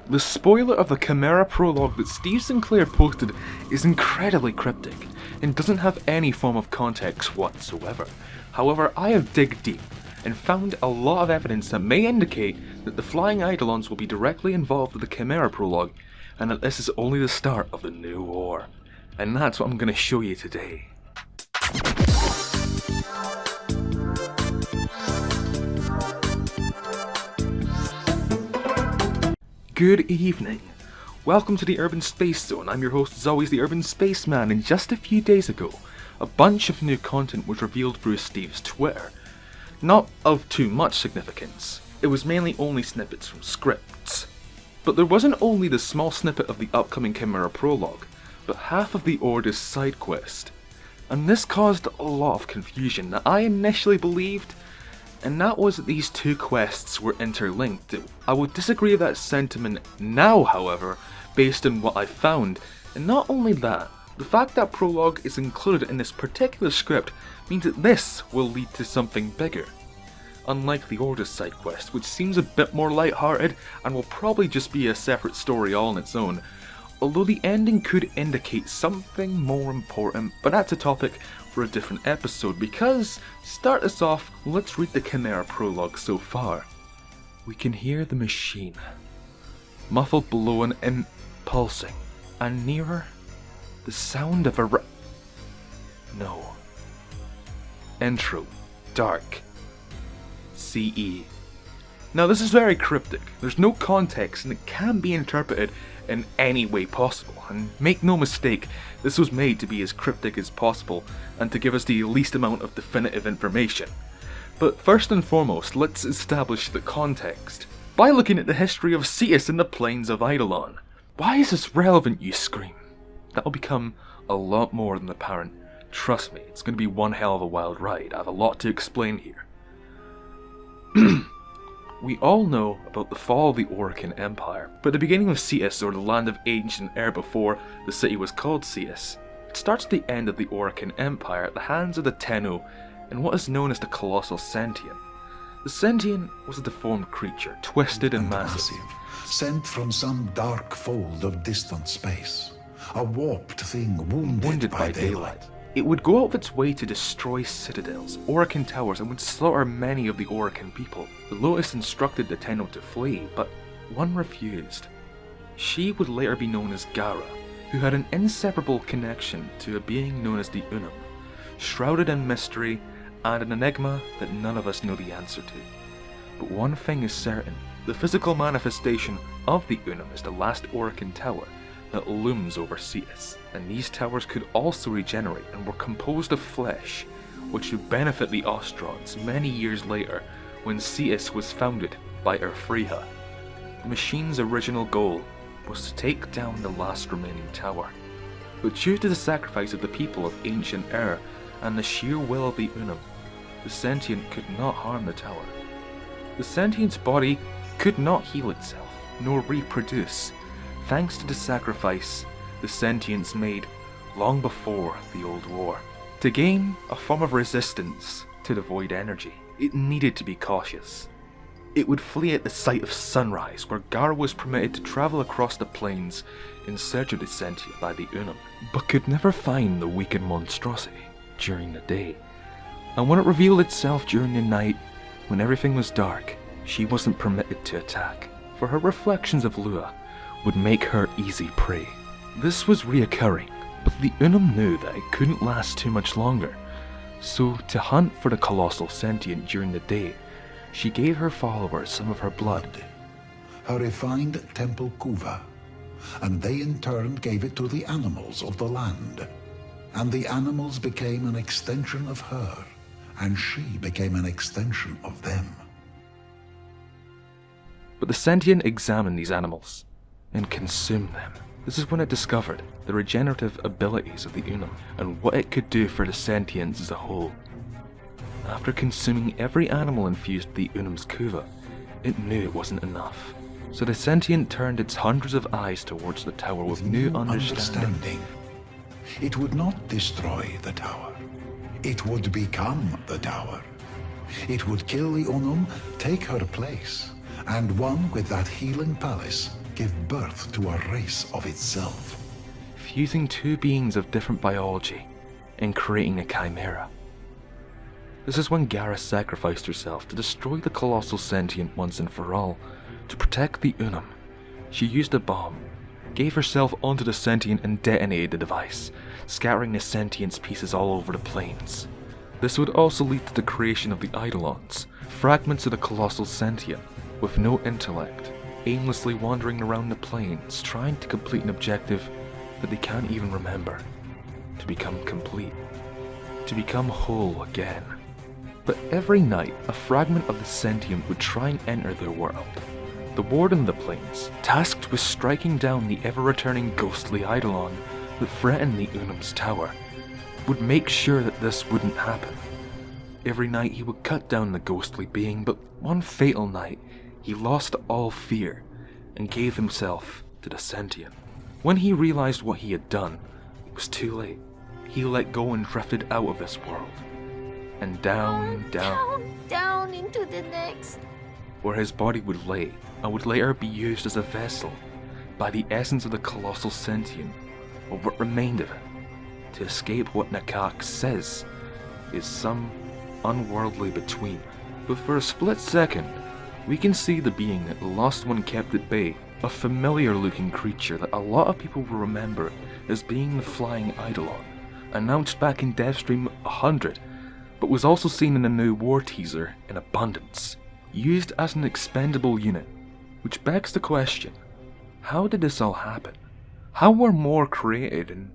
The spoiler of the Chimera Prologue that Steve Sinclair posted is incredibly cryptic and doesn't have any form of context whatsoever. However, I have digged deep and found a lot of evidence that may indicate that the flying Eidolons will be directly involved with the Chimera Prologue, and that this is only the start of the new war. And that's what I'm going to show you today. Good evening. Welcome to the Urban Space Zone. I'm your host as always, the Urban Spaceman, and just a few days ago, a bunch of new content was revealed through Steve's Twitter. Not of too much significance. It was mainly only snippets from scripts. But there wasn't only the small snippet of the upcoming Chimera Prologue, but half of the Order's side quest. And this caused a lot of confusion that I initially believed, and that was that these two quests were interlinked. I would disagree with that sentiment now, however, based on what I found. And not only that, the fact that Prologue is included in this particular script means that this will lead to something bigger. Unlike the Order's side quest, which seems a bit more lighthearted and will probably just be a separate story all on its own, although the ending could indicate something more important, but that's a topic for a different episode, because, to start us off, let's read the Chimera Prologue so far. We can hear the machine, muffled below and pulsing, and nearer, the sound of a No. Intro. Dark. CE. Now this is very cryptic, there's no context and it can be interpreted in any way possible, and make no mistake, this was made to be as cryptic as possible and to give us the least amount of definitive information. But first and foremost, let's establish the context by looking at the history of Cetus in the plains of Eidolon. Why is this relevant, you scream? That'll become a lot more than apparent. Trust me, it's going to be one hell of a wild ride. I have a lot to explain here. We all know about the fall of the Orokin Empire, but the beginning of Cetus, or the land of ancient air before the city was called Cetus, it starts at the end of the Orokin Empire at the hands of the Tenno and what is known as the Colossal Sentient. The Sentient was a deformed creature, twisted and massive, sent from some dark fold of distant space, a warped thing wounded by daylight. It would go out of its way to destroy citadels, Orokin towers, and would slaughter many of the Orokin people. The Lotus instructed the Tenno to flee, but one refused. She would later be known as Gara, who had an inseparable connection to a being known as the Unum, shrouded in mystery and an enigma that none of us know the answer to. But one thing is certain, the physical manifestation of the Unum is the last Orokin tower that looms over Cetus, and these towers could also regenerate and were composed of flesh, which would benefit the Ostrods many years later when Cetus was founded by Urfriha. The machine's original goal was to take down the last remaining tower, but due to the sacrifice of the people of ancient Ur and the sheer will of the Unum, the Sentient could not harm the tower. The Sentient's body could not heal itself, nor reproduce, thanks to the sacrifice the Sentients made long before the Old War. To gain a form of resistance to the void energy, it needed to be cautious. It would flee at the sight of sunrise, where Gara was permitted to travel across the plains in search of the Sentient by the Unum, but could never find the weakened monstrosity during the day. And when it revealed itself during the night, when everything was dark, she wasn't permitted to attack, for her reflections of Lua would make her easy prey. This was reoccurring, but the Unum knew that it couldn't last too much longer, so to hunt for the Colossal Sentient during the day, she gave her followers some of her blood, her refined temple kuva, and they in turn gave it to the animals of the land, and the animals became an extension of her, and she became an extension of them. But the Sentient examined these animals and consumed them. This is when it discovered the regenerative abilities of the Unum and what it could do for the Sentients as a whole. After consuming every animal infused with the Unum's kuva, it knew it wasn't enough. So the Sentient turned its hundreds of eyes towards the tower with new understanding. It would not destroy the tower. It would become the tower. It would kill the Unum, take her place, and one with that healing palace give birth to a race of itself. Fusing two beings of different biology and creating a chimera. This is when Gara sacrificed herself to destroy the Colossal Sentient once and for all. To protect the Unum, she used a bomb, gave herself onto the Sentient and detonated the device, scattering the Sentient's pieces all over the plains. This would also lead to the creation of the Eidolons, fragments of the Colossal Sentient, with no intellect, aimlessly wandering around the plains, trying to complete an objective that they can't even remember. To become complete. To become whole again. But every night, a fragment of the Sentient would try and enter their world. The warden of the plains, tasked with striking down the ever-returning ghostly Eidolon that threatened the Unum's tower, would make sure that this wouldn't happen. Every night he would cut down the ghostly being, but one fatal night, he lost all fear and gave himself to the Sentient. When he realized what he had done, it was too late. He let go and drifted out of this world. And down into the next. Where his body would lay, and would later be used as a vessel by the essence of the Colossal Sentient, or what remained of it, to escape what Nakak says is some unworldly between. But for a split second, we can see the being that the Lost One kept at bay, a familiar looking creature that a lot of people will remember as being the flying Eidolon, announced back in Devstream 100, but was also seen in the new war teaser in abundance, used as an expendable unit, which begs the question, how did this all happen? How were more created? And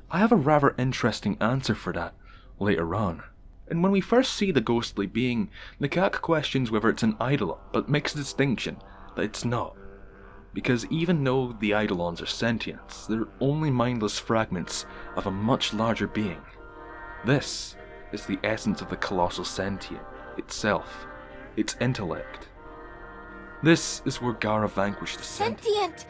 I have a rather interesting answer for that later on. And when we first see the ghostly being, Nakak questions whether it's an Eidolon, but makes a distinction that it's not. Because even though the Eidolons are sentient, they're only mindless fragments of a much larger being. This is the essence of the Colossal Sentient itself, its intellect. This is where Gara vanquished the Sentient!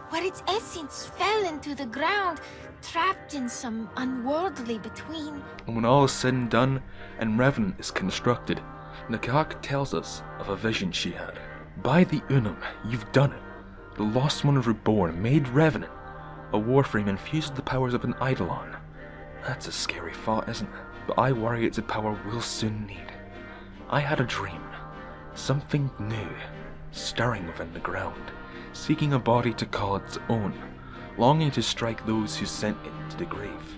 Where its essence fell into the ground, trapped in some unworldly between. And when all is said and done, and Revenant is constructed, Nakak tells us of a vision she had. By the Unum, you've done it. The Lost One is reborn, made Revenant. A Warframe infused with the powers of an Eidolon. That's a scary thought, isn't it? But I worry it's a power we'll soon need. I had a dream. Something new, stirring within the ground, seeking a body to call its own, longing to strike those who sent it to the grave.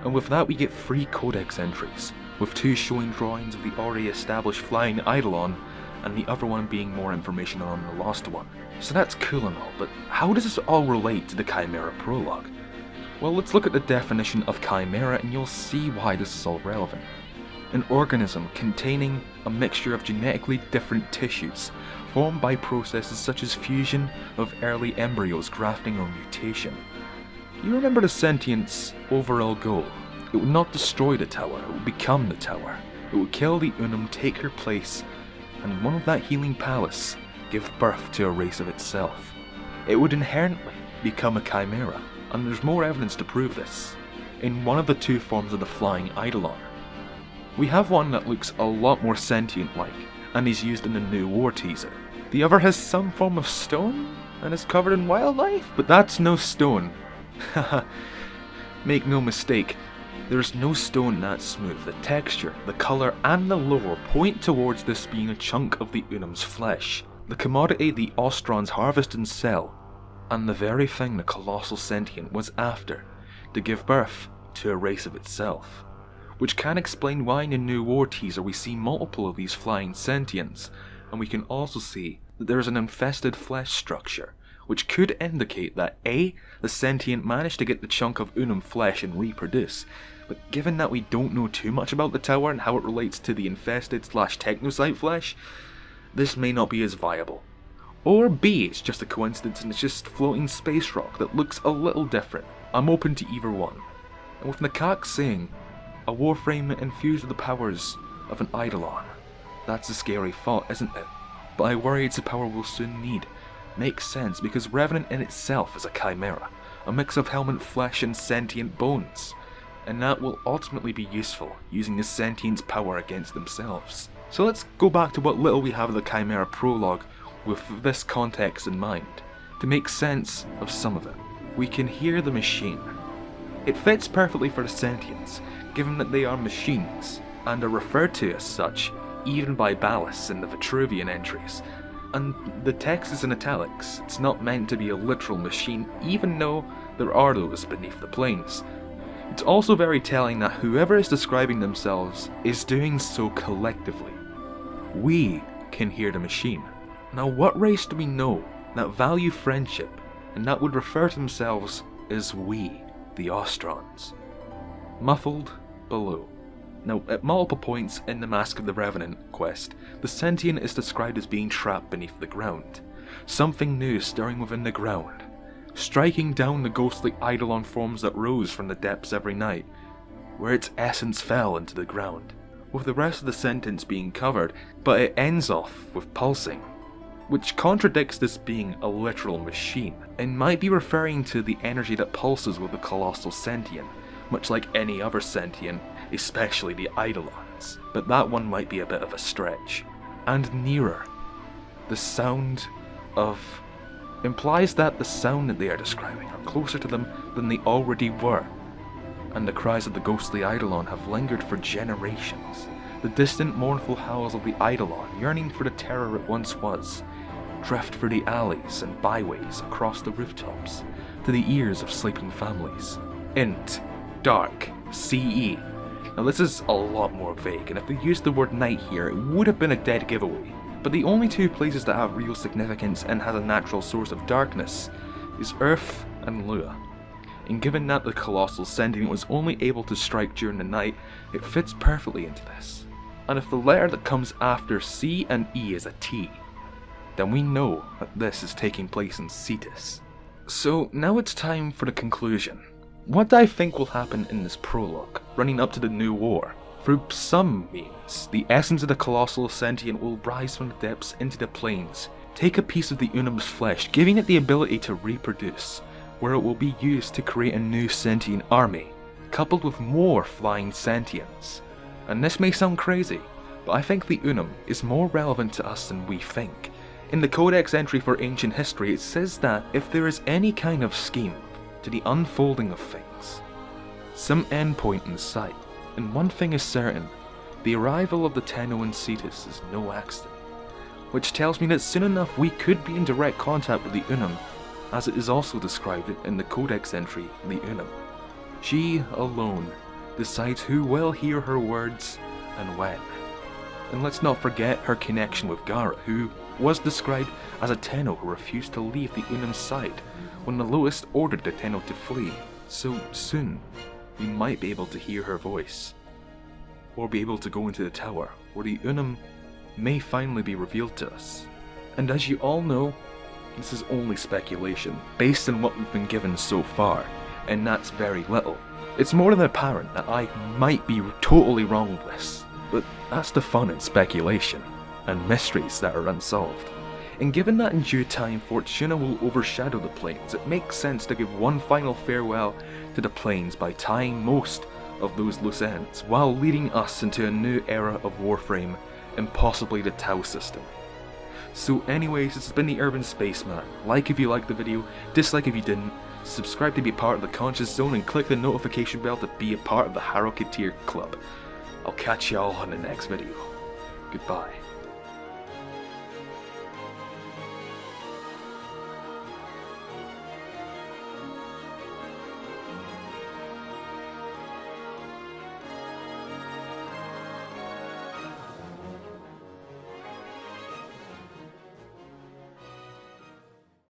And with that we get 3 codex entries, with 2 showing drawings of the already established flying Eidolon, and the other one being more information on the Lost One. So that's cool and all, but how does this all relate to the Chimera Prologue? Well, let's look at the definition of Chimera and you'll see why this is all relevant. An organism containing a mixture of genetically different tissues, formed by processes such as fusion of early embryos, grafting or mutation. You remember the Sentient's overall goal? It would not destroy the tower, it would become the tower. It would kill the Unum, take her place, and in one of that healing palace, give birth to a race of itself. It would inherently become a chimera, and there's more evidence to prove this. In one of the 2 forms of the flying Eidolon. We have one that looks a lot more sentient-like, and is used in the new war teaser. The other has some form of stone, and is covered in wildlife, but that's no stone. Haha, make no mistake, there's no stone that smooth. The texture, the colour, and the lore point towards this being a chunk of the Unum's flesh, the commodity the Ostrons harvest and sell, and the very thing the Colossal Sentient was after, to give birth to a race of itself. Which can explain why in the new war teaser we see multiple of these flying sentients, and we can also see that there is an infested flesh structure, which could indicate that A, the sentient managed to get the chunk of Unum flesh and reproduce, but given that we don't know too much about the tower and how it relates to the infested/technocyte flesh, this may not be as viable. Or B, it's just a coincidence and it's just floating space rock that looks a little different. I'm open to either one. And with Nakak saying, a Warframe infused with the powers of an Eidolon, that's a scary thought, isn't it? But I worry it's a power we'll soon need. Makes sense because Revenant in itself is a chimera, a mix of helmet flesh and sentient bones, and that will ultimately be useful, using the sentient's power against themselves. So let's go back to what little we have of the Chimera Prologue with this context in mind. to make sense of some of it. We can hear the machine. It fits perfectly for the Sentients, given that they are machines, and are referred to as such even by Ballast in the Vitruvian entries. And the text is in italics. It's not meant to be a literal machine, even though there are those beneath the planes. It's also very telling that whoever is describing themselves is doing so collectively. We can hear the machine. Now, what race do we know that value friendship and that would refer to themselves as we, the Ostrons? Muffled below. Now, at multiple points in the Mask of the Revenant quest, the Sentient is described as being trapped beneath the ground. Something new stirring within the ground, striking down the ghostly Eidolon forms that rose from the depths every night, where its essence fell into the ground, with the rest of the sentence being covered, but it ends off with pulsing, which contradicts this being a literal machine, and might be referring to the energy that pulses with the Colossal Sentient, much like any other Sentient, especially the Eidolons, but that one might be a bit of a stretch. And nearer, the sound of implies that the sound that they are describing are closer to them than they already were, and the cries of the ghostly Eidolon have lingered for generations. The distant mournful howls of the Eidolon, yearning for the terror it once was, drift through the alleys and byways across the rooftops to the ears of sleeping families. Int, dark, CE. Now this is a lot more vague, and if they used the word night here, it would have been a dead giveaway. But the only two places that have real significance and has a natural source of darkness is Earth and Lua. And given that the Colossal Sentient was only able to strike during the night, it fits perfectly into this. And if the letter that comes after C and E is a T, then we know that this is taking place in Cetus. So now it's time for the conclusion. What do I think will happen in this prologue, running up to the new war? Through some means, the essence of the Colossal Sentient will rise from the depths into the plains, take a piece of the Unum's flesh, giving it the ability to reproduce, where it will be used to create a new sentient army, coupled with more flying sentients. And this may sound crazy, but I think the Unum is more relevant to us than we think. In the Codex entry for ancient history, it says that if there is any kind of scheme to the unfolding of things, some endpoint in sight, and one thing is certain, the arrival of the Tenno and Cetus is no accident, which tells me that soon enough we could be in direct contact with the Unum, as it is also described in the Codex entry, the Unum. She alone decides who will hear her words and when. And let's not forget her connection with Gara, who was described as a Tenno who refused to leave the Unum's side when the Lowest ordered the Tenno to flee. So soon, we might be able to hear her voice, or be able to go into the tower, where the Unum may finally be revealed to us. And as you all know, this is only speculation, based on what we've been given so far, and that's very little. It's more than apparent that I might be totally wrong with this, but that's the fun in speculation, and mysteries that are unsolved. And given that in due time Fortuna will overshadow the plains, it makes sense to give one final farewell to the plains by tying most of those loose ends, while leading us into a new era of Warframe and possibly the Tau system. So anyways, this has been the Urban Spaceman. Like if you liked the video, dislike if you didn't, subscribe to be part of the Conscious Zone, and click the notification bell to be a part of the Haroketeer Club. I'll catch y'all on the next video. Goodbye.